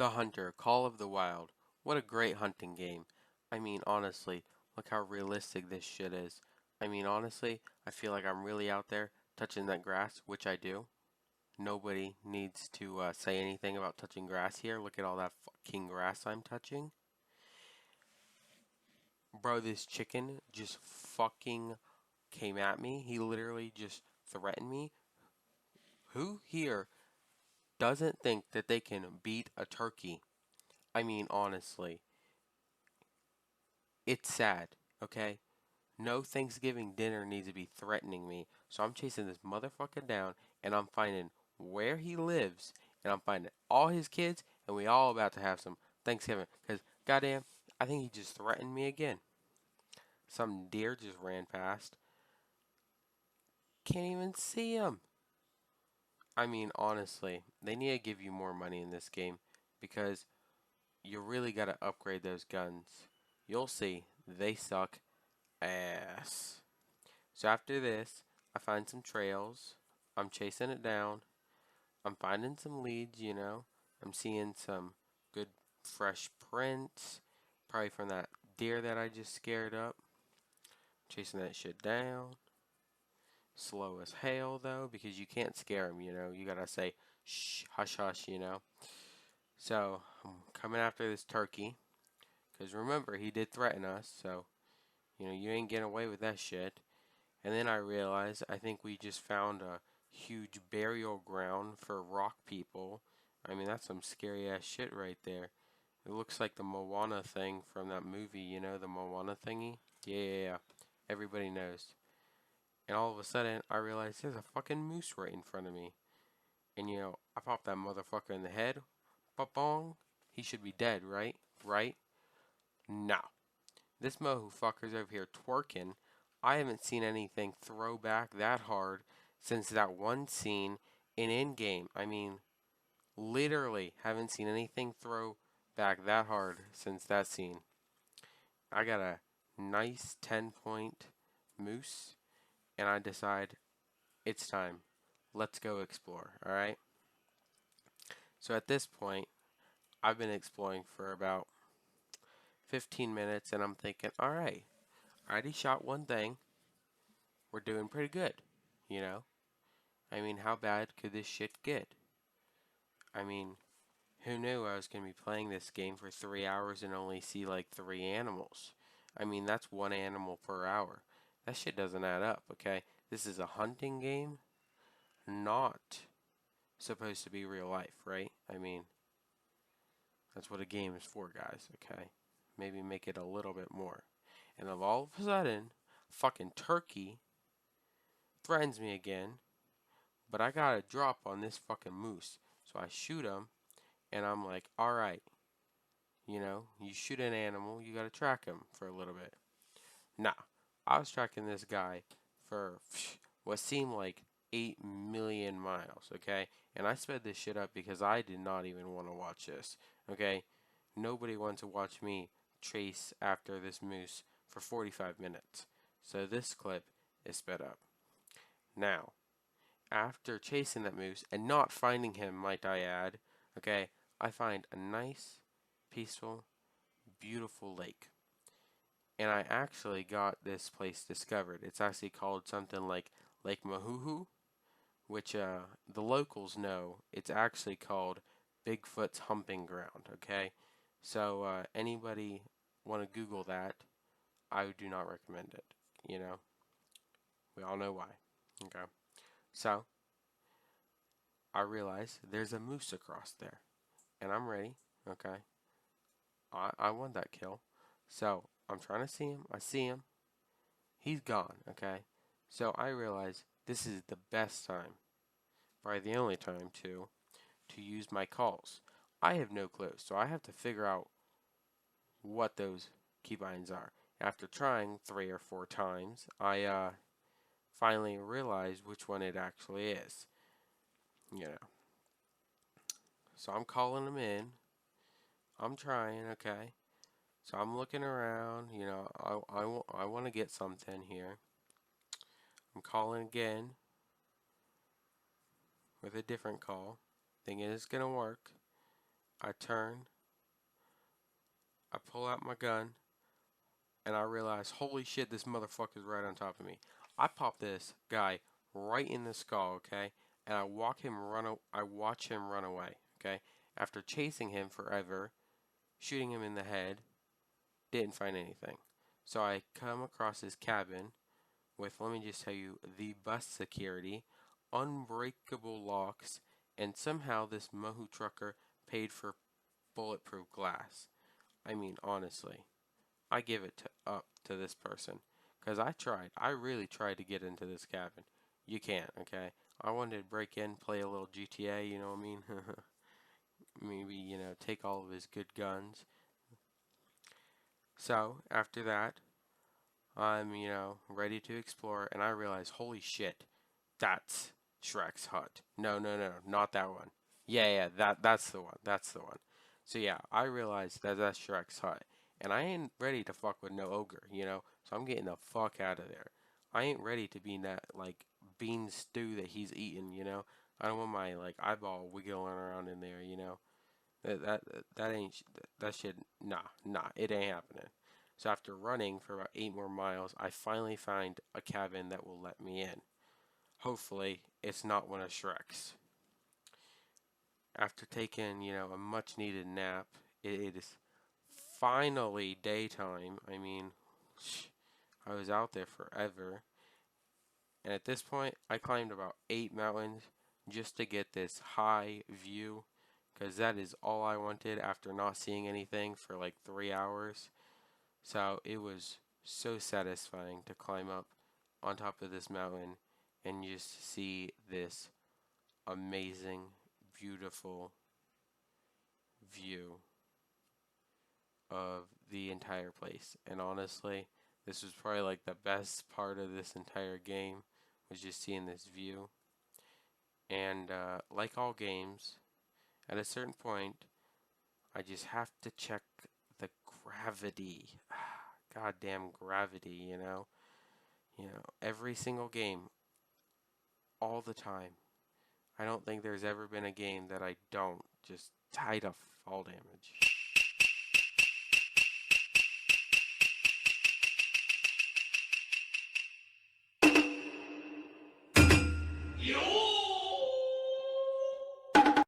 The Hunter, Call of the Wild. What a great hunting game. I mean, honestly, look how realistic this shit is. I mean, honestly, I feel like I'm really out there touching that grass, which I do. Nobody needs to say anything about touching grass here. Look at all that fucking grass I'm touching. Bro, this chicken just fucking came at me. He literally just threatened me. Who here doesn't think that they can beat a turkey? I mean, honestly, it's sad, okay? No Thanksgiving dinner needs to be threatening me. So I'm chasing this motherfucker down and I'm finding where he lives and I'm finding all his kids and we all about to have some Thanksgiving. Because, goddamn, I think he just threatened me again. Some deer just ran past. Can't even see him. I mean, honestly, they need to give you more money in this game because you really got to upgrade those guns. You'll see, they suck ass. So after this, I find some trails. I'm chasing it down. I'm finding some leads. I'm seeing some good fresh prints. Probably from that deer that I just scared up. Chasing that shit down. Slow as hell though, because you can't scare them. You gotta say, shh, hush, hush. So, I'm coming after this turkey. Because remember, he did threaten us. So, you ain't getting away with that shit. And then I realized I think we just found a huge burial ground for rock people. I mean, that's some scary ass shit right there. It looks like the Moana thing from that movie, the Moana thingy. Yeah, yeah, yeah. Everybody knows. And all of a sudden, I realized there's a fucking moose right in front of me. And I popped that motherfucker in the head. Ba-bong. He should be dead, right? Right? No. This motherfucker's over here twerking. I haven't seen anything throw back that hard since that one scene in Endgame. I mean, literally haven't seen anything throw back that hard since that scene. I got a nice 10-point moose, and I decide it's time. Let's go explore, alright? So at this point, I've been exploring for about 15 minutes, and I'm thinking, alright, I already shot one thing. We're doing pretty good, you know? I mean, how bad could this shit get? I mean, who knew I was going to be playing this game for 3 hours and only see like 3 animals? I mean, that's one animal per hour. That shit doesn't add up, okay? This is a hunting game, not supposed to be real life, right? I mean, that's what a game is for, guys, okay? Maybe make it a little bit more. And of all of a sudden, fucking turkey threatens me again, but I got a drop on this fucking moose. So I shoot him, and I'm like, alright, you shoot an animal, you gotta track him for a little bit. Nah, I was tracking this guy for what seemed like 8 million miles, okay? And I sped this shit up because I did not even want to watch this, okay? Nobody wanted to watch me chase after this moose for 45 minutes. So this clip is sped up. Now, after chasing that moose and not finding him, might I add, okay, I find a nice, peaceful, beautiful lake. And I actually got this place discovered. It's actually called something like Lake Mahuhu, which the locals know it's actually called Bigfoot's Humping Ground, okay? So anybody want to Google that, I do not recommend it, you know? We all know why, okay? So I realize there's a moose across there, and I'm ready, okay? I want that kill. So I'm trying to see him. I see him. He's gone, okay? So I realize this is the best time, probably the only time too, to use my calls. I have no clue, so I have to figure out what those keybinds are. After trying 3 or 4 times, I finally realized which one it actually is. You know, so I'm calling them in. I'm trying, okay? So I'm looking around, I want to get something here. I'm calling again with a different call, thinking it's going to work. I turn, I pull out my gun, and I realize, holy shit, this motherfucker's right on top of me. I pop this guy right in the skull, okay? And I watch him run away, okay? After chasing him forever, shooting him in the head, didn't find anything. So I come across his cabin with, let me just tell you, the bus security, unbreakable locks, and somehow this Mohu trucker paid for bulletproof glass. I mean, honestly, I give it up to this person. Because I tried. I really tried to get into this cabin. You can't, okay? I wanted to break in, play a little GTA, you know what I mean? Maybe, take all of his good guns. So, after that, I'm, ready to explore, and I realize, holy shit, that's Shrek's hut. No, no, no, not that one. Yeah, that's the one. That's the one. So yeah, I realized that that's Shrek's hut, and I ain't ready to fuck with no ogre. So I'm getting the fuck out of there. I ain't ready to be in that like bean stew that he's eating. I don't want my like eyeball wiggling around in there. That that ain't that shit. Nah, it ain't happening. So after running for about 8 more miles, I finally find a cabin that will let me in. Hopefully, it's not one of Shrek's. After taking, a much needed nap, it is finally daytime. I mean, I was out there forever. And at this point, I climbed about 8 mountains just to get this high view. Because that is all I wanted after not seeing anything for like 3 hours. So it was so satisfying to climb up on top of this mountain and just see this amazing, beautiful view of the entire place. And honestly, this was probably like the best part of this entire game was just seeing this view. And like all games, at a certain point, I just have to check the gravity. Goddamn gravity. Every single game, all the time. I don't think there's ever been a game that I don't just die to fall damage.